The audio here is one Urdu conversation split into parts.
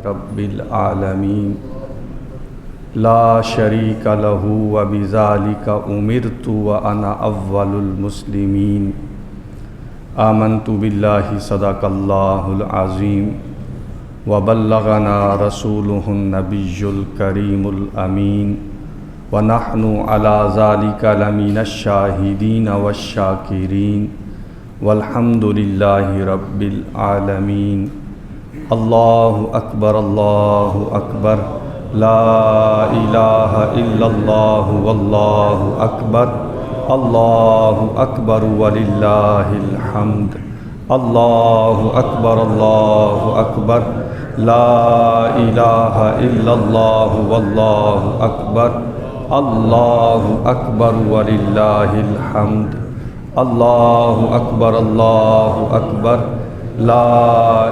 رب العالمین لا شریک لہ وبذالک امرت وانا اول المسلمین آمنت باللہ صدق اللہ العظیم وبلغنا رسولہ النبی الکریم الامین ونحن علی ذالک لمن الشاہدین والشاکرین والحمد للہ رب العالمین۔ اللہ اکبر لا الہ الا اللہ واللہ اکبر وللہ الحمد۔ اللہ اکبر لا الہ الا اللہ واللہ اکبر وللہ الحمد۔ اللہ اکبر لا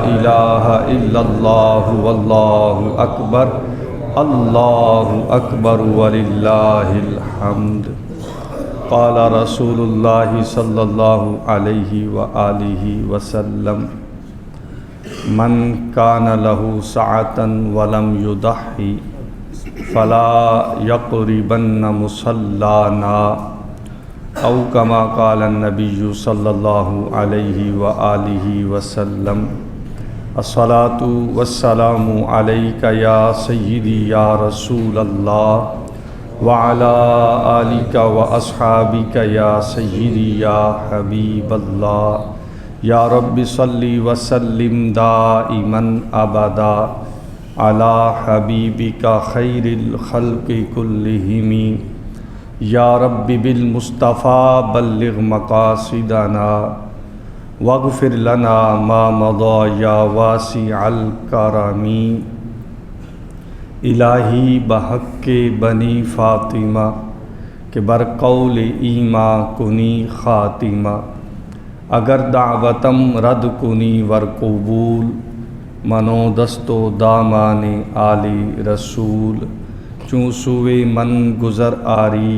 الہ الا اللہ واللہ اکبر وللہ الحمد۔ قال رسول اللہ صلی اللہ علیہ وآلہ وسلم من کان لہ سعة ولم یضحی فلا یقربن مصلانا او کما قال النبی صلی اللہ علیہ وآلہ وسلم۔ الصلاۃ والسلام علیک یا سیدی یا رسول اللہ وعلی آلک واصحابک یا سیدی یا حبیب اللہ۔ یا رب صلی وسلم دائما ابدا علی حبیبک خیر الخلق کلہم۔ یا رب بالمصطفیٰ بلغ مقاصدنا واغفر لنا ما مضى یا واسع الکرم۔ الہی بحق بنی فاطمہ کہ برقول ایما کنی خاتمہ، اگر دعوتم رد کنی ور قبول، منو دست و دامان آل رسول۔ چوں سوئے من گزر آری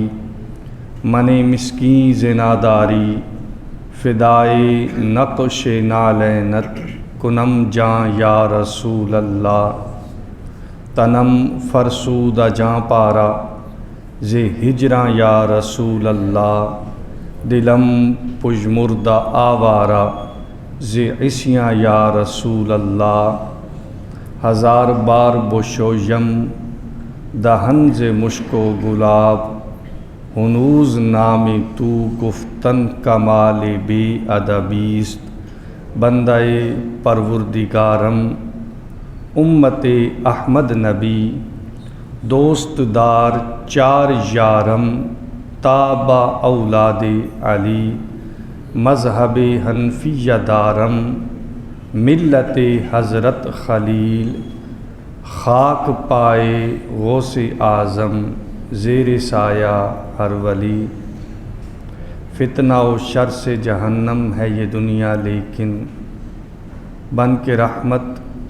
من مسکین زناداری، فدائے نقش نالینت کنم جاں یا رسول اللہ۔ تنم فرسود جاں پارا ز ہجراں یا رسول اللہ، دلم پژمردہ آوارہ ز عصیاں یا رسول اللہ۔ ہزار بار بشویم دہن ز مشک و گلاب، ہنوز نام تو گفتن کمال بے ادبیست۔ بندہ پروردگارم امت احمد نبی، دوست دار چار یارم تابع اولاد علی۔ مذہب حنفیہ دارم ملت حضرت خلیل، خاک پائے غوث اعظم زیر سایہ ہر ولی۔ فتنہ و شر سے جہنم ہے یہ دنیا، لیکن بن کے رحمت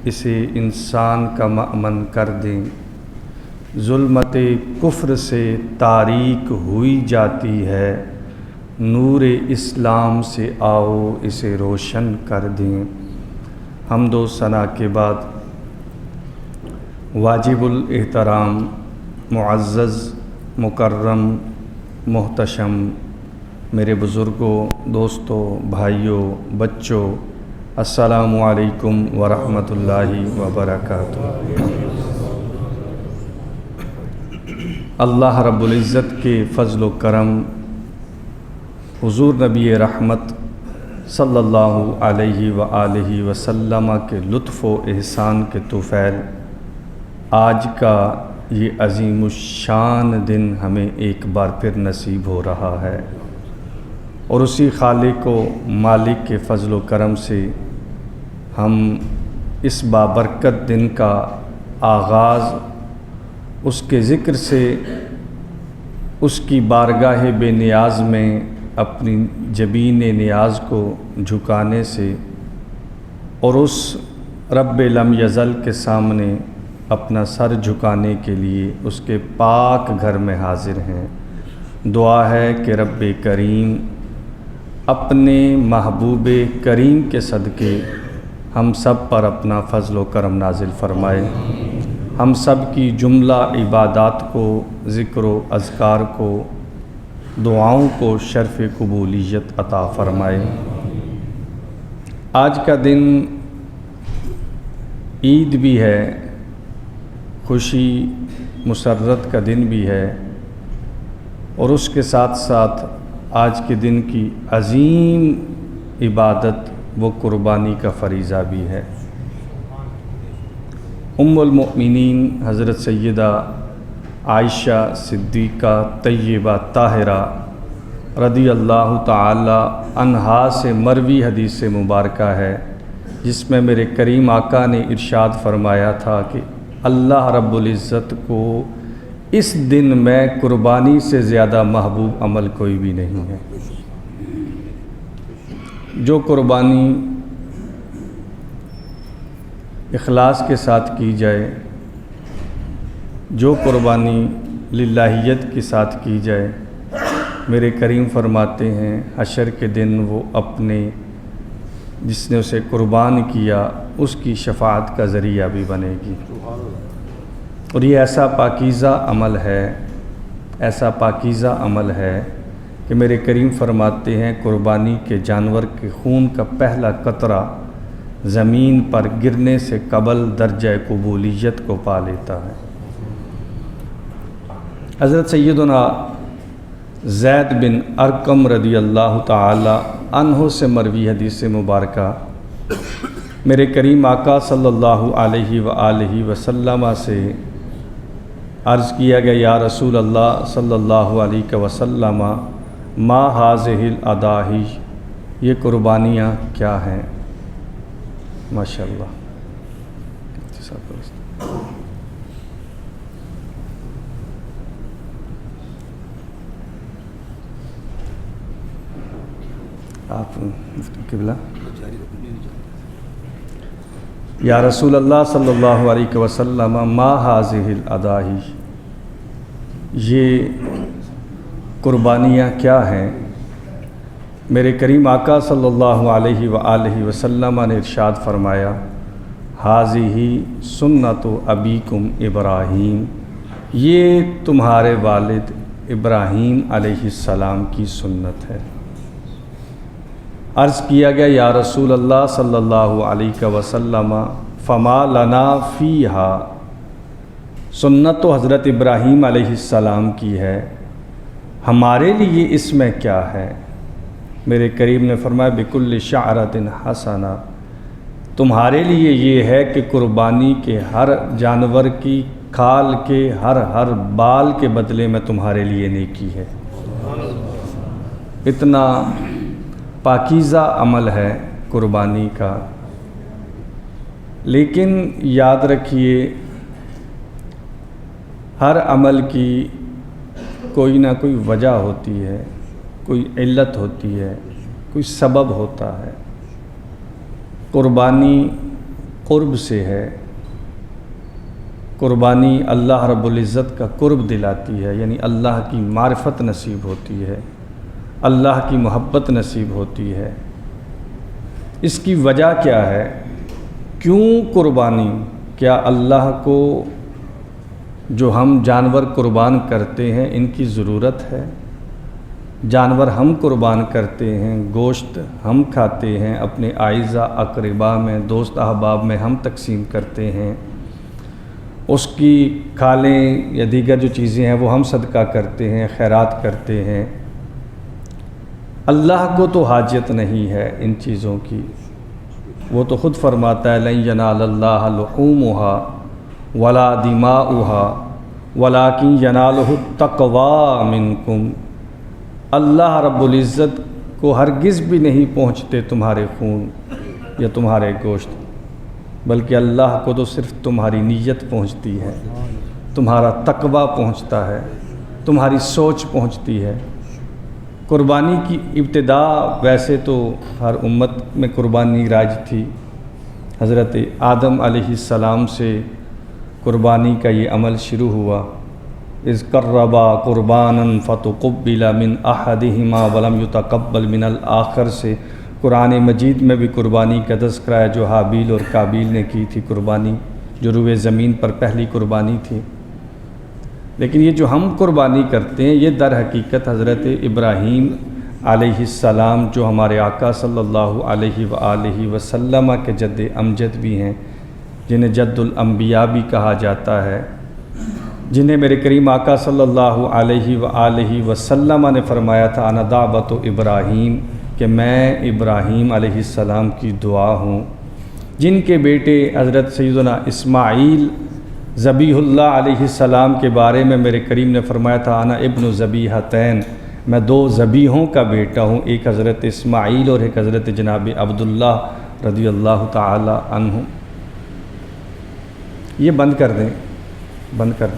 اسے انسان کا مأمن کر دیں۔ ظلمت کفر سے تاریک ہوئی جاتی ہے، نور اسلام سے آؤ اسے روشن کر دیں۔ حمد و ثنا کے بعد واجب الاحترام معزز مکرم محتشم میرے بزرگوں، دوستوں، بھائیوں، بچوں، السلام علیکم ورحمۃ اللہ وبرکاتہ۔ اللہ رب العزت کے فضل و کرم، حضور نبی رحمت صلی اللہ علیہ وآلہ وسلم کے لطف و احسان کے طفیل، آج کا یہ عظیم الشان دن ہمیں ایک بار پھر نصیب ہو رہا ہے، اور اسی خالق و مالک کے فضل و کرم سے ہم اس بابرکت دن کا آغاز اس کے ذکر سے، اس کی بارگاہ بے نیاز میں اپنی جبین نیاز کو جھکانے سے، اور اس رب لم یزل کے سامنے اپنا سر جھکانے کے لیے اس کے پاک گھر میں حاضر ہیں۔ دعا ہے کہ رب کریم اپنے محبوب کریم کے صدقے ہم سب پر اپنا فضل و کرم نازل فرمائے، ہم سب کی جملہ عبادات کو، ذکر و اذکار کو، دعاؤں کو شرف قبولیت عطا فرمائے۔ آج کا دن عید بھی ہے، خوشی مسرت کا دن بھی ہے، اور اس کے ساتھ ساتھ آج کے دن کی عظیم عبادت وہ قربانی کا فریضہ بھی ہے۔ ام المؤمنین حضرت سیدہ عائشہ صدیقہ طیبہ طاہرہ رضی اللہ تعالی عنہا سے مروی حدیث مبارکہ ہے، جس میں میرے کریم آقا نے ارشاد فرمایا تھا کہ اللہ رب العزت کو اس دن میں قربانی سے زیادہ محبوب عمل کوئی بھی نہیں ہے۔ جو قربانی اخلاص کے ساتھ کی جائے، جو قربانی للہیت کے ساتھ کی جائے، میرے کریم فرماتے ہیں حشر کے دن وہ اپنے جس نے اسے قربان کیا اس کی شفاعت کا ذریعہ بھی بنے گی۔ اور یہ ایسا پاکیزہ عمل ہے، ایسا پاکیزہ عمل ہے کہ میرے کریم فرماتے ہیں قربانی کے جانور کے خون کا پہلا قطرہ زمین پر گرنے سے قبل درجہ قبولیت کو پا لیتا ہے۔ حضرت سیدنا زید بن ارقم رضی اللہ تعالی عنہ سے مروی حدیث مبارکہ میرے کریم آقا صلی اللہ علیہ وآلہ وسلم سے عرض کیا گیا، یا رسول اللہ صلی اللہ علیہ وسلم ما ہذہ الاضاحی، یہ قربانیاں کیا ہیں؟ ماشاءاللہ۔ آپ قبلہ، یا رسول اللہ صلی اللہ علیہ وسلم ما ہذہ الاضاحی، یہ قربانیاں کیا ہیں؟ میرے کریم آقا صلی اللہ علیہ وآلہ وسلم نے ارشاد فرمایا، ھذہ سنت ابیکم ابراہیم، یہ تمہارے والد ابراہیم علیہ السلام کی سنت ہے۔ عرض کیا گیا، یا رسول اللہ صلی اللہ علیہ وسلم فما لنا فیہا، سنت تو حضرت ابراہیم علیہ السلام کی ہے، ہمارے لیے اس میں کیا ہے؟ میرے کریم نے فرمایا، بکل شعرۃ حسنہ، تمہارے لیے یہ ہے کہ قربانی کے ہر جانور کی کھال کے ہر بال کے بدلے میں تمہارے لیے نیکی ہے۔ اتنا پاکیزہ عمل ہے قربانی کا، لیکن یاد رکھیے ہر عمل کی کوئی نہ کوئی وجہ ہوتی ہے، کوئی علت ہوتی ہے، کوئی سبب ہوتا ہے۔ قربانی قرب سے ہے، قربانی اللہ رب العزت کا قرب دلاتی ہے، یعنی اللہ کی معرفت نصیب ہوتی ہے، اللہ کی محبت نصیب ہوتی ہے۔ اس کی وجہ کیا ہے؟ کیوں قربانی؟ کیا اللہ کو جو ہم جانور قربان کرتے ہیں ان کی ضرورت ہے؟ جانور ہم قربان کرتے ہیں، گوشت ہم کھاتے ہیں، اپنے اعزاء اقرباء میں، دوست احباب میں ہم تقسیم کرتے ہیں، اس کی کھالیں یا دیگر جو چیزیں ہیں وہ ہم صدقہ کرتے ہیں، خیرات کرتے ہیں۔ اللہ کو تو حاجت نہیں ہے ان چیزوں کی، وہ تو خود فرماتا ہے لن ینال اللہ لحومها ولا دماؤها ولکن ینالہ التقوی منکم، اللہ رب العزت کو ہرگز بھی نہیں پہنچتے تمہارے خون یا تمہارے گوشت، بلکہ اللہ کو تو صرف تمہاری نیت پہنچتی ہے، تمہارا تقوی پہنچتا ہے، تمہاری سوچ پہنچتی ہے۔ قربانی کی ابتدا ویسے تو ہر امت میں قربانی راج تھی، حضرت آدم علیہ السلام سے قربانی کا یہ عمل شروع ہوا۔ اذ قربا قربانا فتقبل من احدہما ولم یتقبل من الآخر سے قرآن مجید میں بھی قربانی کا تذکرہ ہے جو حابیل اور قابیل نے کی تھی قربانی، جو روئے زمین پر پہلی قربانی تھی۔ لیکن یہ جو ہم قربانی کرتے ہیں یہ در حقیقت حضرت ابراہیم علیہ السلام جو ہمارے آقا صلی اللہ علیہ وآلہ وسلم کے جد امجد بھی ہیں، جنہیں جد الانبیاء بھی کہا جاتا ہے، جنہیں میرے کریم آقا صلی اللہ علیہ وآلہ وسلم نے فرمایا تھا انا دعوت ابراہیم، کہ میں ابراہیم علیہ السلام کی دعا ہوں، جن کے بیٹے حضرت سیدنا اسماعیل ذبیح اللہ علیہ السلام کے بارے میں میرے کریم نے فرمایا تھا انا ابن ذبیحتین، میں دو ذبیحوں کا بیٹا ہوں، ایک حضرت اسماعیل اور ایک حضرت جناب عبداللہ رضی اللہ تعالی عنہ۔ یہ بند کر دیں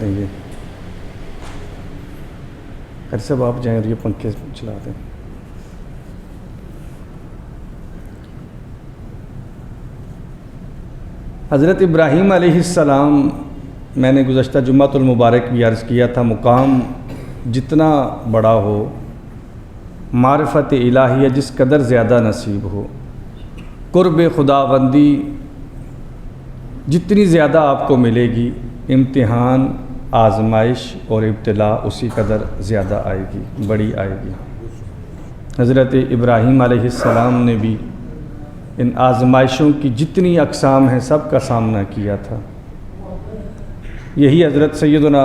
یہ خیر صاحب آپ جائیں اور یہ پنکھے چلا دیں۔ حضرت ابراہیم علیہ السلام، میں نے گزشتہ جمعۃ المبارک بھی عرض کیا تھا، مقام جتنا بڑا ہو، معرفت الہیہ جس قدر زیادہ نصیب ہو، قرب خداوندی جتنی زیادہ آپ کو ملے گی، امتحان، آزمائش اور ابتلاء اسی قدر زیادہ آئے گی، بڑی آئے گی۔ حضرت ابراہیم علیہ السلام نے بھی ان آزمائشوں کی جتنی اقسام ہیں سب کا سامنا کیا تھا۔ یہی حضرت سیدنا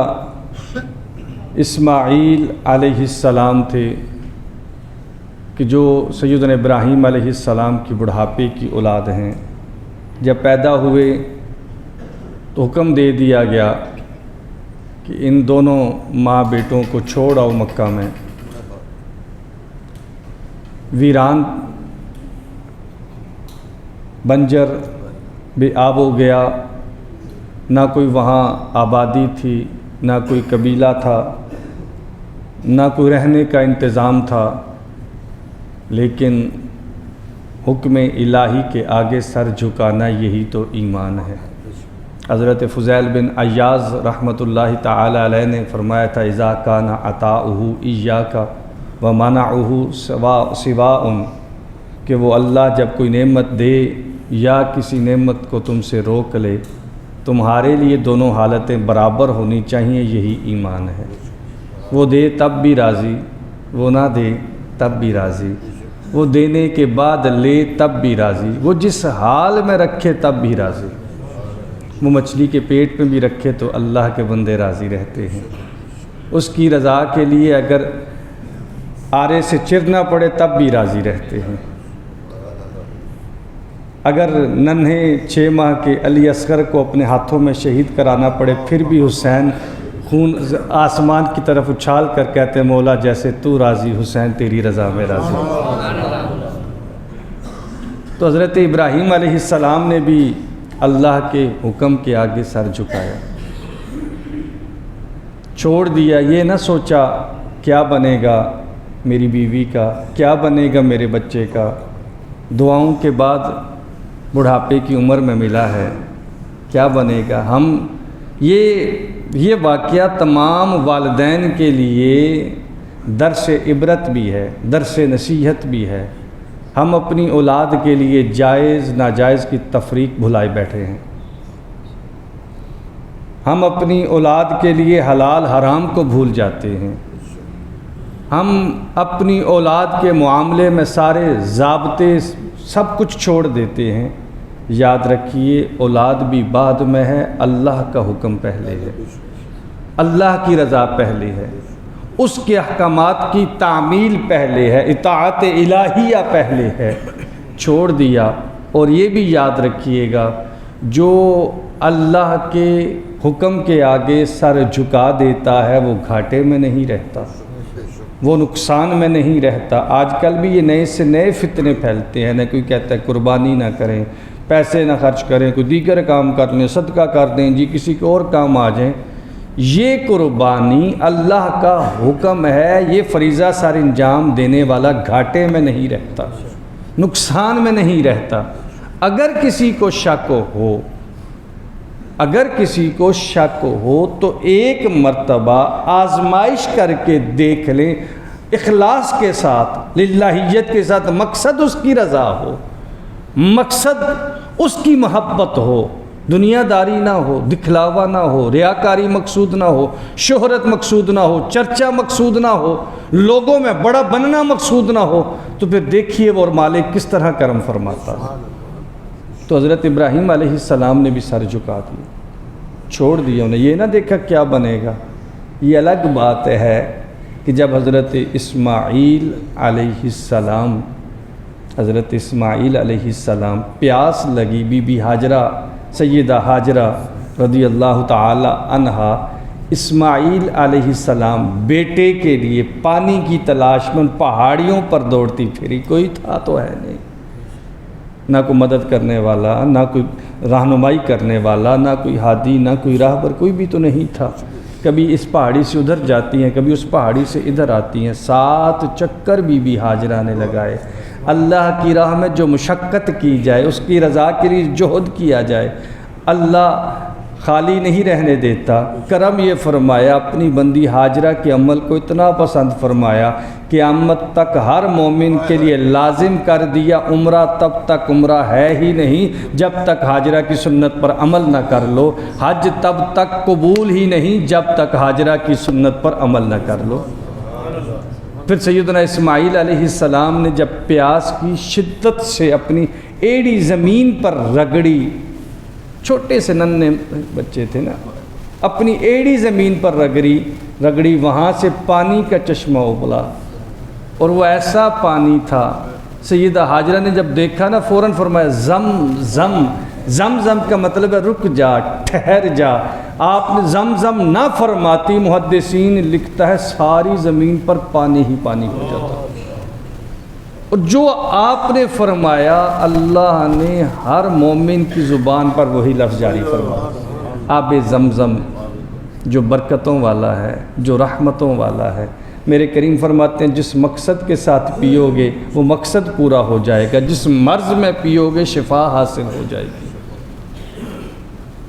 اسماعیل علیہ السلام تھے کہ جو سیدنا ابراہیم علیہ السلام کی بڑھاپے کی اولاد ہیں۔ جب پیدا ہوئے تو حکم دے دیا گیا کہ ان دونوں ماں بیٹوں کو چھوڑ آؤ مکہ میں، ویران بنجر بے آب ہو گیا، نہ کوئی وہاں آبادی تھی، نہ کوئی قبیلہ تھا، نہ کوئی رہنے کا انتظام تھا، لیکن حکم الہی کے آگے سر جھکانا یہی تو ایمان ہے۔ حضرت فضیل بن عیاض رحمۃ اللہ تعالی علیہ نے فرمایا تھا اذا کان عطاؤہ ایاک ومنعہ سواء، کہ وہ اللہ جب کوئی نعمت دے یا کسی نعمت کو تم سے روک لے، تمہارے لیے دونوں حالتیں برابر ہونی چاہیے، یہی ایمان ہے۔ وہ دے تب بھی راضی، وہ نہ دے تب بھی راضی، وہ دینے کے بعد لے تب بھی راضی، وہ جس حال میں رکھے تب بھی راضی۔ وہ مچھلی کے پیٹ میں بھی رکھے تو اللہ کے بندے راضی رہتے ہیں، اس کی رضا کے لیے اگر آرے سے چرنا پڑے تب بھی راضی رہتے ہیں۔ اگر ننھے 6 ماہ کے علی اصغر کو اپنے ہاتھوں میں شہید کرانا پڑے پھر بھی حسین خون آسمان کی طرف اچھال کر کہتے ہیں مولا جیسے تو راضی حسین تیری رضا میں راضی۔ تو حضرت ابراہیم علیہ السلام نے بھی اللہ کے حکم کے آگے سر جھکایا، چھوڑ دیا، یہ نہ سوچا کیا بنے گا میری بیوی کا، کیا بنے گا میرے بچے کا، دعاؤں کے بعد بڑھاپے کی عمر میں ملا ہے، کیا بنے گا۔ ہم یہ واقعہ تمام والدین کے لیے درس عبرت بھی ہے، درس نصیحت بھی ہے۔ ہم اپنی اولاد کے لیے جائز ناجائز کی تفریق بھلائے بیٹھے ہیں، ہم اپنی اولاد کے لیے حلال حرام کو بھول جاتے ہیں، ہم اپنی اولاد کے معاملے میں سارے ضابطے سب کچھ چھوڑ دیتے ہیں۔ یاد رکھیے اولاد بھی بعد میں ہے، اللہ کا حکم پہلے ہے، اللہ کی رضا پہلے ہے، اس کے احکامات کی تعمیل پہلے ہے، اطاعت الہیہ پہلے ہے، چھوڑ دیا۔ اور یہ بھی یاد رکھیے گا جو اللہ کے حکم کے آگے سر جھکا دیتا ہے وہ گھاٹے میں نہیں رہتا، وہ نقصان میں نہیں رہتا۔ آج کل بھی یہ نئے سے نئے فتنے پھیلتے ہیں، نہ کوئی کہتا ہے قربانی نہ کریں، پیسے نہ خرچ کریں، کوئی دیگر کام کر لیں، صدقہ کر دیں، جی کسی کو اور کام آ جائیں۔ یہ قربانی اللہ کا حکم ہے، یہ فریضہ سر انجام دینے والا گھاٹے میں نہیں رہتا، نقصان میں نہیں رہتا۔ اگر کسی کو شک ہو تو ایک مرتبہ آزمائش کر کے دیکھ لیں، اخلاص کے ساتھ، للہیت کے ساتھ، مقصد اس کی رضا ہو، مقصد اس کی محبت ہو، دنیا داری نہ ہو، دکھلاوا نہ ہو، ریاکاری مقصود نہ ہو، شہرت مقصود نہ ہو، چرچا مقصود نہ ہو، لوگوں میں بڑا بننا مقصود نہ ہو، تو پھر دیکھیے وہ مالک کس طرح کرم فرماتا ہے۔ تو حضرت ابراہیم علیہ السلام نے بھی سر جھکا دیا، چھوڑ دیا انہیں، یہ نہ دیکھا کیا بنے گا۔ یہ الگ بات ہے کہ جب حضرت اسماعیل علیہ السلام پیاس لگی، بی بی ہاجرہ، سیدہ ہاجرہ رضی اللہ تعالی عنہا اسماعیل علیہ السلام بیٹے کے لیے پانی کی تلاش میں ان پہاڑیوں پر دوڑتی پھری، کوئی تھا تو ہے نہیں، نہ کوئی مدد کرنے والا، نہ کوئی رہنمائی کرنے والا، نہ کوئی ہادی، نہ کوئی راہبر، کوئی بھی تو نہیں تھا۔ کبھی اس پہاڑی سے ادھر جاتی ہیں، کبھی اس پہاڑی سے ادھر آتی ہیں، 7 چکر بی بی ہاجرہ نے لگائے۔ اللہ کی راہ میں جو مشقت کی جائے، اس کی رضا کے لیے جہد کیا جائے، اللہ خالی نہیں رہنے دیتا۔ کرم یہ فرمایا، اپنی بندی ہاجرہ کے عمل کو اتنا پسند فرمایا، قیامت تک ہر مومن کے لیے لازم کر دیا، عمرہ تب تک عمرہ ہے ہی نہیں جب تک ہاجرہ کی سنت پر عمل نہ کر لو، حج تب تک قبول ہی نہیں جب تک ہاجرہ کی سنت پر عمل نہ کر لو۔ پھر سیدنا اسماعیل علیہ السلام نے جب پیاس کی شدت سے اپنی ایڑی زمین پر رگڑی، چھوٹے سے ننھے بچے تھے نا، اپنی ایڑی زمین پر رگڑی، وہاں سے پانی کا چشمہ ابلا، اور وہ ایسا پانی تھا، سیدہ ہاجرہ نے جب دیکھا نا فوراً فرمایا زم کا مطلب ہے رک جا، ٹھہر جا۔ آپ نے زم نہ فرماتی، محدثین لکھتا ہے ساری زمین پر پانی ہی پانی ہو جاتا۔ اور جو آپ نے فرمایا، اللہ نے ہر مومن کی زبان پر وہی لفظ جاری فرمایا، آب زمزم، جو برکتوں والا ہے، جو رحمتوں والا ہے۔ میرے کریم فرماتے ہیں جس مقصد کے ساتھ پیو گے وہ مقصد پورا ہو جائے گا، جس مرض میں پیو گے شفا حاصل ہو جائے گی۔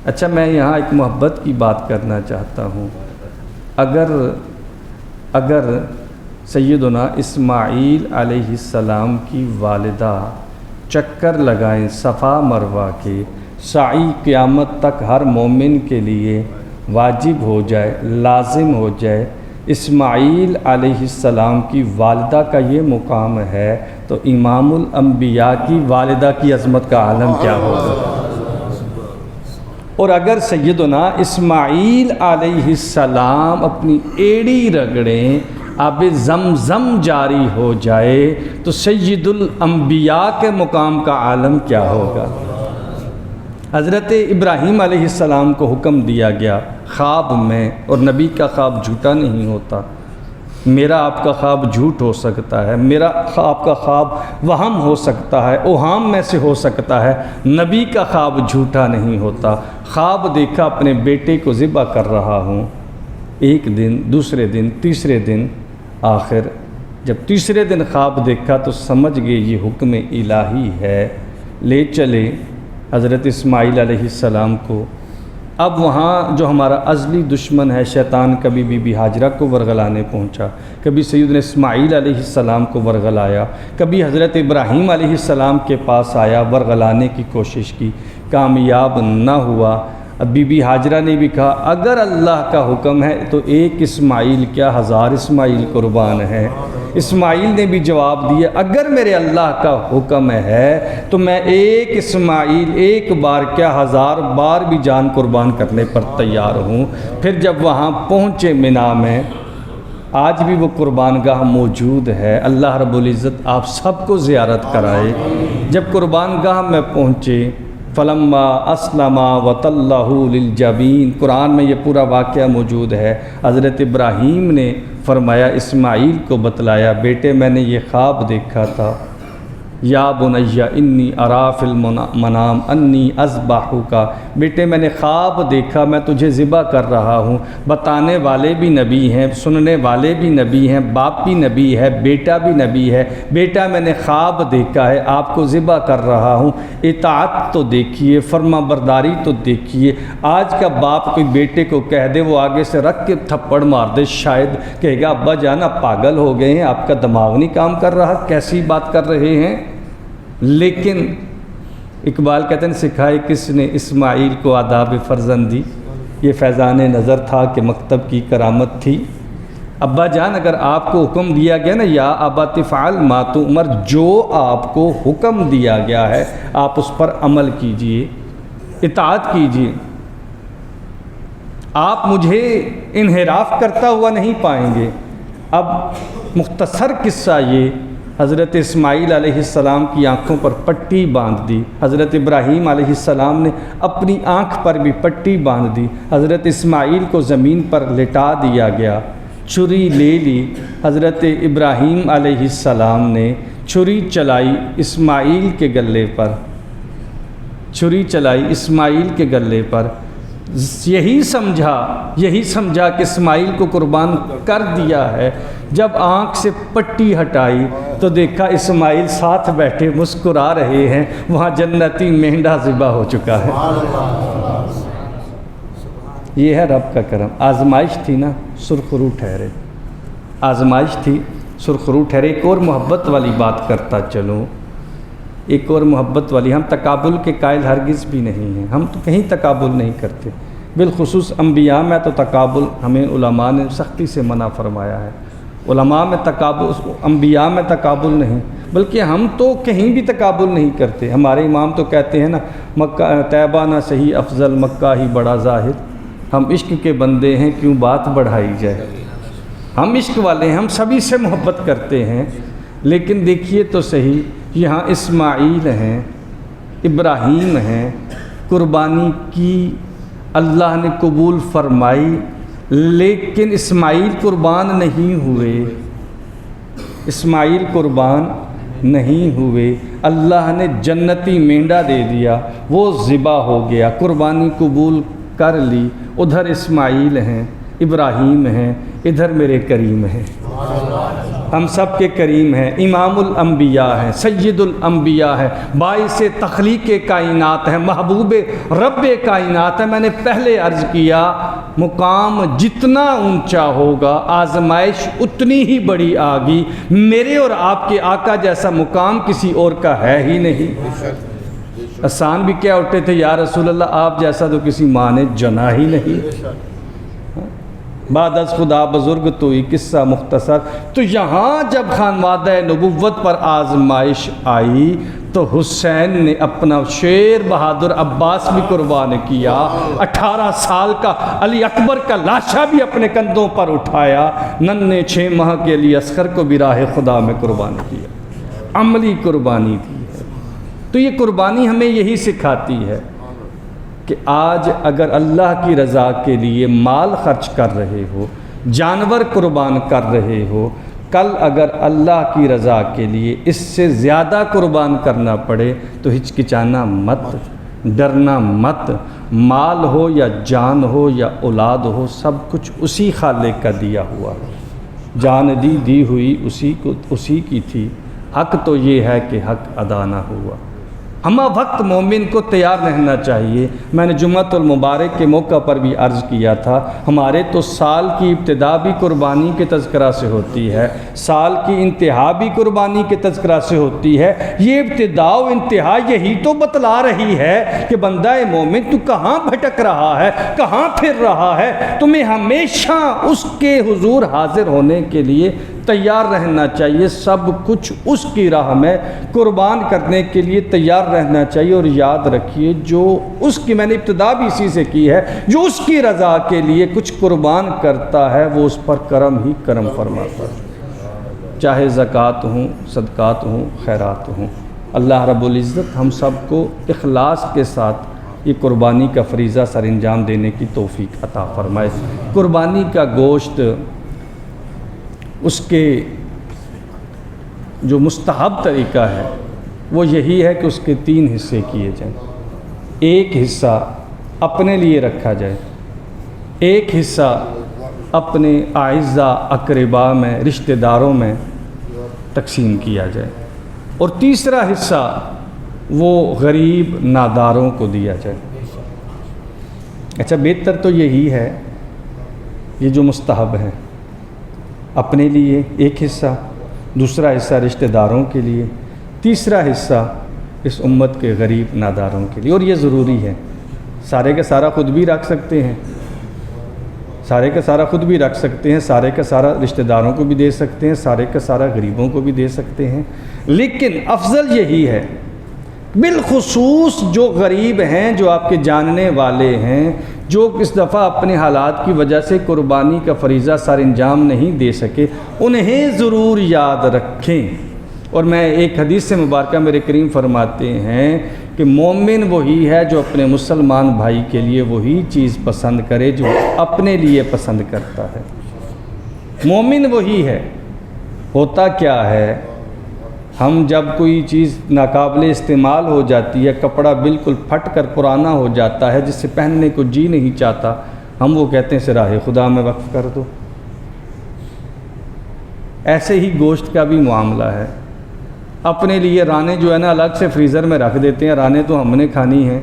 اچھا، میں یہاں ایک محبت کی بات کرنا چاہتا ہوں۔ اگر سیدنا اسماعیل علیہ السلام کی والدہ چکر لگائیں صفا مروہ کے، سعی قیامت تک ہر مومن کے لیے واجب ہو جائے، لازم ہو جائے، اسماعیل علیہ السلام کی والدہ کا یہ مقام ہے، تو امام الانبیاء کی والدہ کی عظمت کا عالم کیا ہوگا۔ اور اگر سیدنا اسماعیل علیہ السلام اپنی ایڑی رگڑیں، آب زمزم جاری ہو جائے، تو سید الانبیاء کے مقام کا عالم کیا ہوگا۔ حضرت ابراہیم علیہ السلام کو حکم دیا گیا خواب میں، اور نبی کا خواب جھوٹا نہیں ہوتا، میرا آپ کا خواب جھوٹ ہو سکتا ہے، میرا آپ کا خواب وہم ہو سکتا ہے، اوہام میں سے ہو سکتا ہے، نبی کا خواب جھوٹا نہیں ہوتا۔ خواب دیکھا اپنے بیٹے کو ذبح کر رہا ہوں، ایک دن، دوسرے دن، تیسرے دن، آخر جب تیسرے دن خواب دیکھا تو سمجھ گئے یہ حکم الہی ہے، لے چلے حضرت اسماعیل علیہ السلام کو۔ اب وہاں جو ہمارا ازلی دشمن ہے شیطان، کبھی بی بی ہاجرہ کو ورغلانے پہنچا، کبھی سیدنا اسماعیل علیہ السلام کو ورغلایا، کبھی حضرت ابراہیم علیہ السلام کے پاس آیا، ورغلانے کی کوشش کی، کامیاب نہ ہوا۔ اب بی بی ہاجرہ نے بھی کہا اگر اللہ کا حکم ہے تو ایک اسماعیل کیا 1000 اسماعیل قربان ہے۔ اسماعیل نے بھی جواب دیا اگر میرے اللہ کا حکم ہے تو میں ایک اسماعیل ایک بار کیا 1000 بار بھی جان قربان کرنے پر تیار ہوں۔ پھر جب وہاں پہنچے منا میں، آج بھی وہ قربان گاہ موجود ہے، اللہ رب العزت آپ سب کو زیارت کرائے۔ جب قربان گاہ میں پہنچے، فلما اسلم وتلہ للجبین، قرآن میں یہ پورا واقعہ موجود ہے۔ حضرت ابراہیم نے فرمایا، اسماعیل کو بتلایا، بیٹے میں نے یہ خواب دیکھا تھا، یا بنیا انی ارا فی المنام انی اذبحک، بیٹے میں نے خواب دیکھا میں تجھے ذبح کر رہا ہوں۔ بتانے والے بھی نبی ہیں، سننے والے بھی نبی ہیں، باپ بھی نبی ہے، بیٹا بھی نبی ہے۔ بیٹا میں نے خواب دیکھا ہے، آپ کو ذبح کر رہا ہوں، اطاعت تو دیکھیے، فرما برداری تو دیکھیے۔ آج کا باپ کوئی بیٹے کو کہہ دے، وہ آگے سے رکھ کے تھپڑ مار دے، شاید کہے گا ابا جان آپ پاگل ہو گئے ہیں، آپ کا دماغ نہیں کام کر رہا، کیسی بات کر رہے ہیں۔ لیکن اقبال کہتے ہیں سکھائے کس نے اسماعیل کو آداب فرزندی، یہ فیضان نظر تھا کہ مکتب کی کرامت تھی۔ ابا جان اگر آپ کو حکم دیا گیا نا یا ابت فعل ما تؤمر، جو آپ کو حکم دیا گیا ہے آپ اس پر عمل کیجئے، اطاعت کیجئے۔ آپ مجھے انحراف کرتا ہوا نہیں پائیں گے۔ اب مختصر قصہ یہ، حضرت اسماعیل علیہ السلام کی آنکھوں پر پٹی باندھ دی، حضرت ابراہیم علیہ السلام نے اپنی آنکھ پر بھی پٹی باندھ دی، حضرت اسماعیل کو زمین پر لٹا دیا گیا، چھری لے لی، حضرت ابراہیم علیہ السلام نے چھری چلائی اسماعیل کے گلے پر، چھری چلائی اسماعیل کے گلے پر، یہی سمجھا کہ اسماعیل کو قربان کر دیا ہے۔ جب آنکھ سے پٹی ہٹائی تو دیکھا اسماعیل ساتھ بیٹھے مسکرا رہے ہیں، وہاں جنتی مینڈا ذبح ہو چکا ہے۔ یہ ہے رب کا کرم۔ آزمائش تھی نا، سرخرو ٹھہرے، آزمائش تھی، سرخرو ٹھہرے۔ ایک اور محبت والی بات کرتا چلوں، ایک اور محبت والی، ہم تقابل کے قائل ہرگز بھی نہیں ہیں، ہم تو کہیں تقابل نہیں کرتے، بالخصوص انبیاء میں تو تقابل ہمیں علماء نے سختی سے منع فرمایا ہے۔ علماء میں تقابل، انبیاء میں تقابل نہیں، بلکہ ہم تو کہیں بھی تقابل نہیں کرتے۔ ہمارے امام تو کہتے ہیں نا مکہ طیبہ نہ صحیح افضل، مکہ ہی بڑا ظاہر۔ ہم عشق کے بندے ہیں کیوں بات بڑھائی جائے، ہم عشق والے ہیں، ہم سبھی سے محبت کرتے ہیں۔ لیکن دیکھیے تو صحیح، یہاں اسماعیل ہیں، ابراہیم ہیں، قربانی کی اللہ نے قبول فرمائی، لیکن اسماعیل قربان نہیں ہوئے، اسماعیل قربان نہیں ہوئے۔ اللہ نے جنتی مینڈا دے دیا، وہ ذبح ہو گیا، قربانی قبول کر لی۔ ادھر اسماعیل ہیں، ابراہیم ہیں، ادھر میرے کریم ہیں، ہم سب کے کریم ہیں، امام الانبیاء ہیں، سید الانبیاء ہیں، باعث تخلیق کائنات ہیں، محبوب رب کائنات ہیں۔ میں نے پہلے عرض کیا مقام جتنا اونچا ہوگا آزمائش اتنی ہی بڑی آگی۔ میرے اور آپ کے آقا جیسا مقام کسی اور کا ہے ہی نہیں۔ آسان بھی کیا اٹھتے تھے یا رسول اللہ، آپ جیسا تو کسی ماں نے جنا ہی نہیں۔ بعد از خدا بزرگ تو ہی قصہ مختصر۔ تو یہاں جب خانوادہ نبوت پر آزمائش آئی تو حسین نے اپنا شیر بہادر عباس بھی قربان کیا، 18 سال کا علی اکبر کا لاشا بھی اپنے کندھوں پر اٹھایا، ننھے 6 ماہ کے علی اصغر کو بھی راہ خدا میں قربان کیا۔ عملی قربانی تھی ہے۔ تو یہ قربانی ہمیں یہی سکھاتی ہے کہ آج اگر اللہ کی رضا کے لیے مال خرچ کر رہے ہو، جانور قربان کر رہے ہو، کل اگر اللہ کی رضا کے لیے اس سے زیادہ قربان کرنا پڑے تو ہچکچانا مت، ڈرنا مت۔ مال ہو یا جان ہو یا اولاد ہو، سب کچھ اسی خالق کا دیا ہوا ہے۔ جان دی ہوئی اسی کی تھی، حق تو یہ ہے کہ حق ادا نہ ہوا۔ ہمہ وقت مومن کو تیار رہنا چاہیے۔ میں نے جمعۃ المبارک کے موقع پر بھی عرض کیا تھا، ہمارے تو سال کی ابتدا بھی قربانی کے تذکرہ سے ہوتی ہے، سال کی انتہا بھی قربانی کے تذکرہ سے ہوتی ہے۔ یہ ابتدا و انتہا یہی تو بتلا رہی ہے کہ بندہ مومن تو کہاں بھٹک رہا ہے، کہاں پھر رہا ہے۔ تمہیں ہمیشہ اس کے حضور حاضر ہونے کے لیے تیار رہنا چاہیے، سب کچھ اس کی راہ میں قربان کرنے کے لیے تیار رہنا چاہیے۔ اور یاد رکھیے جو اس کی، میں نے ابتدا بھی اسی سے کی ہے، جو اس کی رضا کے لیے کچھ قربان کرتا ہے وہ اس پر کرم ہی کرم فرماتا ہے، چاہے زکوٰۃ ہوں، صدقات ہوں، خیرات ہوں۔ اللہ رب العزت ہم سب کو اخلاص کے ساتھ یہ قربانی کا فریضہ سر انجام دینے کی توفیق عطا فرمائے۔ قربانی کا گوشت اس کے جو مستحب طریقہ ہے وہ یہی ہے کہ اس کے 3 حصے کیے جائیں۔ ایک حصہ اپنے لیے رکھا جائے، ایک حصہ اپنے اعزاء اقرباء میں، رشتہ داروں میں تقسیم کیا جائے، اور تیسرا حصہ وہ غریب ناداروں کو دیا جائے۔ اچھا، بہتر تو یہی ہے، یہ جو مستحب ہے، اپنے لیے ایک حصہ، دوسرا حصہ رشتہ داروں کے لیے، تیسرا حصہ اس امت کے غریب ناداروں کے لیے۔ اور یہ ضروری ہے، سارے کا سارا خود بھی رکھ سکتے ہیں، سارے کا سارا خود بھی رکھ سکتے ہیں، سارے کا سارا رشتہ داروں کو بھی دے سکتے ہیں، سارے کا سارا غریبوں کو بھی دے سکتے ہیں، لیکن افضل یہی ہے بالخصوص جو غریب ہیں، جو آپ کے جاننے والے ہیں، جو اس دفعہ اپنے حالات کی وجہ سے قربانی کا فریضہ سر انجام نہیں دے سکے، انہیں ضرور یاد رکھیں۔ اور میں ایک حدیث سے مبارکہ میرے کریم فرماتے ہیں کہ مومن وہی ہے جو اپنے مسلمان بھائی کے لیے وہی چیز پسند کرے جو اپنے لیے پسند کرتا ہے۔ مومن وہی ہے۔ ہوتا کیا ہے، ہم جب کوئی چیز ناقابل استعمال ہو جاتی ہے، کپڑا بالکل پھٹ کر پرانا ہو جاتا ہے، جس سے پہننے کو جی نہیں چاہتا، ہم وہ کہتے ہیں راہ خدا میں وقف کر دو۔ ایسے ہی گوشت کا بھی معاملہ ہے، اپنے لیے رانے جو ہے نا الگ سے فریزر میں رکھ دیتے ہیں، رانے تو ہم نے کھانی ہیں،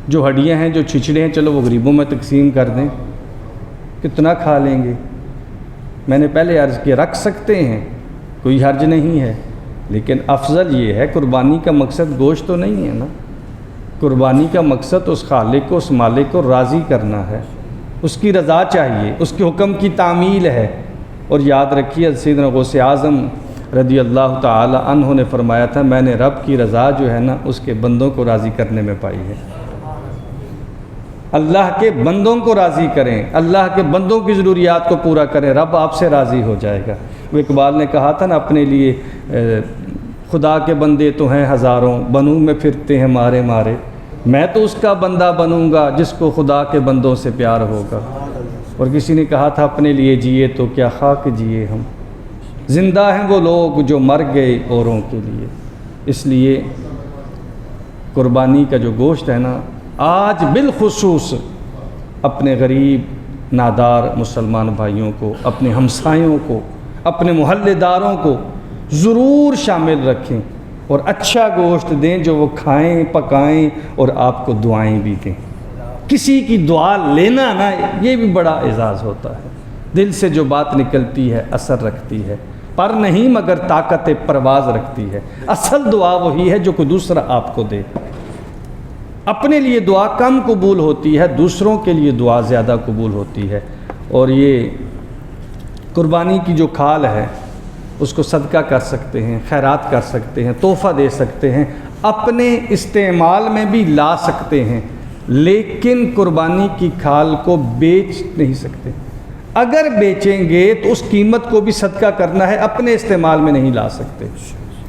جو ہڈیاں ہیں، جو چھچڑے ہیں، چلو وہ غریبوں میں تقسیم کر دیں، کتنا کھا لیں گے۔ میں نے پہلے عرض کیا رکھ سکتے ہیں، کوئی حرج نہیں ہے، لیکن افضل یہ ہے، قربانی کا مقصد گوشت تو نہیں ہے نا، قربانی کا مقصد اس خالق کو، اس مالک کو راضی کرنا ہے، اس کی رضا چاہیے، اس کے حکم کی تعمیل ہے۔ اور یاد رکھیے سیدنا غوث اعظم رضی اللہ تعالی عنہ نے فرمایا تھا، میں نے رب کی رضا جو ہے نا اس کے بندوں کو راضی کرنے میں پائی ہے۔ اللہ کے بندوں کو راضی کریں، اللہ کے بندوں کی ضروریات کو پورا کریں، رب آپ سے راضی ہو جائے گا۔ وہ اقبال نے کہا تھا نا اپنے لیے، خدا کے بندے تو ہیں ہزاروں، بنوں میں پھرتے ہیں مارے مارے، میں تو اس کا بندہ بنوں گا جس کو خدا کے بندوں سے پیار ہوگا۔ اور کسی نے کہا تھا اپنے لیے جیے تو کیا خاک جیے ہم، زندہ ہیں وہ لوگ جو مر گئے اوروں کے لیے۔ اس لیے قربانی کا جو گوشت ہے نا، آج بالخصوص اپنے غریب نادار مسلمان بھائیوں کو، اپنے ہمسایوں کو، اپنے محلے داروں کو ضرور شامل رکھیں، اور اچھا گوشت دیں جو وہ کھائیں، پکائیں اور آپ کو دعائیں بھی دیں۔ کسی کی دعا لینا نا، یہ بھی بڑا اعزاز ہوتا ہے، دل سے جو بات نکلتی ہے اثر رکھتی ہے، پر نہیں مگر طاقت پرواز رکھتی ہے۔ اصل دعا وہی ہے جو کوئی دوسرا آپ کو دے۔ اپنے لیے دعا کم قبول ہوتی ہے، دوسروں کے لیے دعا زیادہ قبول ہوتی ہے۔ اور یہ قربانی کی جو کھال ہے اس کو صدقہ کر سکتے ہیں، خیرات کر سکتے ہیں، تحفہ دے سکتے ہیں، اپنے استعمال میں بھی لا سکتے ہیں، لیکن قربانی کی کھال کو بیچ نہیں سکتے۔ اگر بیچیں گے تو اس قیمت کو بھی صدقہ کرنا ہے، اپنے استعمال میں نہیں لا سکتے۔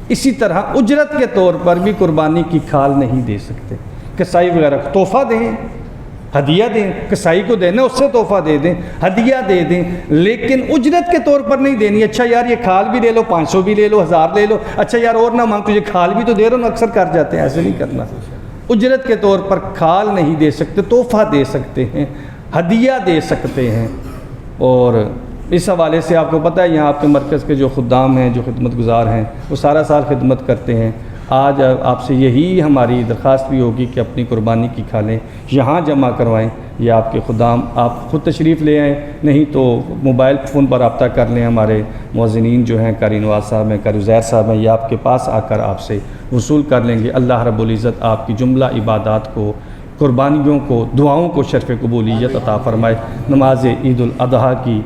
اسی طرح اجرت کے طور پر بھی قربانی کی کھال نہیں دے سکتے۔ کسائی وغیرہ کو تحفہ دیں، ہدیہ دیں، کسائی کو دینا اس سے تحفہ دے دیں، ہدیہ دے دیں، لیکن اجرت کے طور پر نہیں دینی۔ اچھا یار یہ کھال بھی لے لو، 500 بھی لے لو، 1000 لے لو، اچھا یار اور نہ مانگ تجھے کھال بھی تو دے رہا ہوں، اکثر کر جاتے ہیں، ایسے نہیں کرنا۔ اجرت کے طور پر کھال نہیں دے سکتے، تحفہ دے سکتے ہیں، ہدیہ دے سکتے ہیں۔ اور اس حوالے سے آپ کو پتہ ہے یہاں آپ کے مرکز کے جو خدام ہیں، جو خدمت گزار ہیں، وہ سارا سال خدمت کرتے ہیں۔ آج آپ سے یہی ہماری درخواست بھی ہوگی کہ اپنی قربانی کی کھالیں یہاں جمع کروائیں، یا آپ کے خدام آپ خود تشریف لے آئیں، نہیں تو موبائل فون پر رابطہ کر لیں۔ ہمارے مؤذنین جو ہیں، قاری نواز صاحب ہیں، قاری عزیر صاحب ہیں، یہ آپ کے پاس آ کر آپ سے وصول کر لیں گے۔ اللہ رب العزت آپ کی جملہ عبادات کو، قربانیوں کو، دعاؤں کو شرف قبولیت عطا فرمائے۔ نماز عید الاضحیٰ کی